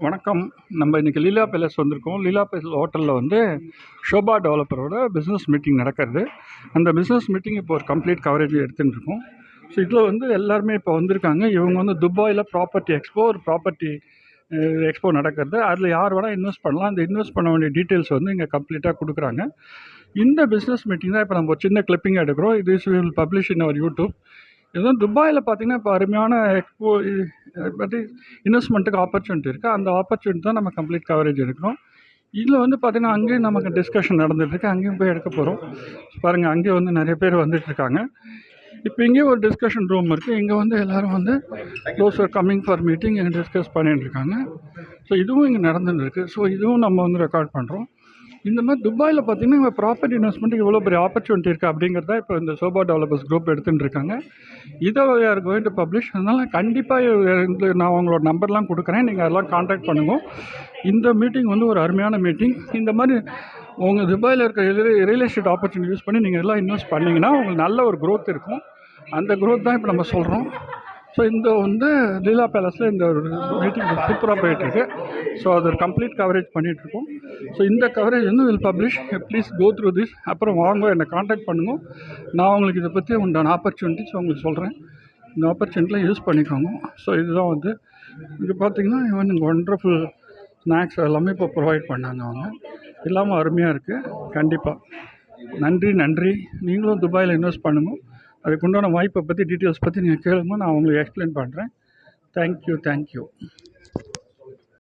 வணக்கம். நம்ம இன்றைக்கி லீலா பேலஸ் வந்திருக்கோம். லீலா பேலஸ் ஹோட்டலில் வந்து ஷோபா டெவலப்பரோட பிஸ்னஸ் மீட்டிங் நடக்கிறது. அந்த பிஸ்னஸ் மீட்டிங் இப்போ ஒரு கம்ப்ளீட் கவரேஜ் எடுத்துகிட்டு இருக்கோம். ஸோ இதில் வந்து எல்லாருமே இப்போ வந்திருக்காங்க. இவங்க வந்து துபாயில் ஒரு ப்ராப்பர்ட்டி எக்ஸ்போ நடக்கிறது. அதில் யார் வேணால் இன்வெஸ்ட் பண்ணலாம். அந்த இன்வெஸ்ட் பண்ண வேண்டிய டீட்டெயில்ஸ் வந்து இங்கே கம்ப்ளீட்டாக கொடுக்குறாங்க. இந்த பிஸ்னஸ் மீட்டிங் தான் இப்போ நம்ம ஒரு சின்ன கிளிப்பிங் எடுக்கிறோம். இது will publish in our YouTube. இதுவும் துபாயில் பார்த்திங்கன்னா இப்போ அருமையான எக்ஸ்போ பற்றி இன்வெஸ்ட்மெண்ட்டுக்கு ஆப்பர்ச்சுனிட்டி இருக்குது. அந்த ஆப்பர்ச்சுனிட்டி தான் நம்ம கம்ப்ளீட் கவரேஜ் எடுக்கிறோம். இதில் வந்து பார்த்திங்கன்னா அங்கேயும் நமக்கு டிஸ்கஷன் நடந்துகிட்ருக்கு. அங்கேயும் போய் எடுக்க போகிறோம். பாருங்கள், அங்கேயும் வந்து நிறைய பேர் வந்துட்டுருக்காங்க. இப்போ இங்கேயும் ஒரு டிஸ்கஷன் ரூம் இருக்குது. இங்கே வந்து எல்லோரும் வந்து those are coming for meeting இங்கே டிஸ்கஸ் பண்ணிட்டு இருக்காங்க. ஸோ இதுவும் இங்கே நடந்துருக்கு. ஸோ இதுவும் நம்ம வந்து ரெக்கார்ட் பண்ணுறோம். இந்த மாதிரி துபாயில் பார்த்திங்கன்னா இங்கே ப்ராப்பர்ட்டி இன்வெஸ்ட்மெண்ட்டுக்கு இவ்வளோ பெரிய ஆப்பர்ச்சுனிட்டி இருக்குது அப்படிங்கிறத இப்போ இந்த ஷோபா டெவலப்பர்ஸ் குரூப் எடுத்துகிட்டு இருக்காங்க. இதை ஆர் கோயிங் டு பப்ளிஷ். அதனால் கண்டிப்பாக நான் உங்களோட நம்பர்லாம் கொடுக்குறேன். நீங்கள் அதெல்லாம் கான்டாக்ட் பண்ணுங்கள். இந்த மீட்டிங் வந்து ஒரு அருமையான மீட்டிங். இந்த மாதிரி உங்கள் துபாயில் இருக்க ரியல் எஸ்டேட் ஆப்பர்ச்சுனிட்டி யூஸ் பண்ணி நீங்கள் எல்லாம் இன்வெஸ்ட் பண்ணிங்கன்னா உங்களுக்கு நல்ல ஒரு க்ரோத் இருக்கும். அந்த க்ரோத் தான் இப்போ நம்ம சொல்கிறோம். ஸோ இந்த வந்து லீலா பேலஸில் இந்த ஒரு மீட்டிங் சூப்பராக போயிட்டுருக்கு. ஸோ அது ஒரு கம்ப்ளீட் கவரேஜ் பண்ணிகிட்ருக்கோம். ஸோ இந்த கவரேஜ் வந்து will publish. Please go through this. அப்புறம் வாங்க, என்னை காண்டாக்ட் பண்ணுங்க. நான் உங்களுக்கு இதை பற்றி உண்டான ஆப்பர்ச்சுனிட்டிஸ் உங்களுக்கு சொல்கிறேன். இந்த ஆப்பர்ச்சுனிட்டியில் யூஸ் பண்ணிக்கோங்க. ஸோ இதுதான் வந்து இது பார்த்திங்கன்னா இவன் ஒண்டர்ஃபுல் ஸ்நாக்ஸ் எல்லாமே இப்போ ப்ரொவைட் பண்ணாங்க. அவங்க இல்லாமல் அருமையாக இருக்குது. கண்டிப்பாக நன்றி. நீங்களும் துபாயில் இன்வெஸ்ட் பண்ணுங்கள். அதுக்குண்டான வாய்ப்பை பற்றி டீட்டெயில்ஸ் பற்றி நீங்கள் கேளுங்க. நான் உங்களுக்கு எக்ஸ்பிளைன் பண்ணுறேன். தேங்க்யூ.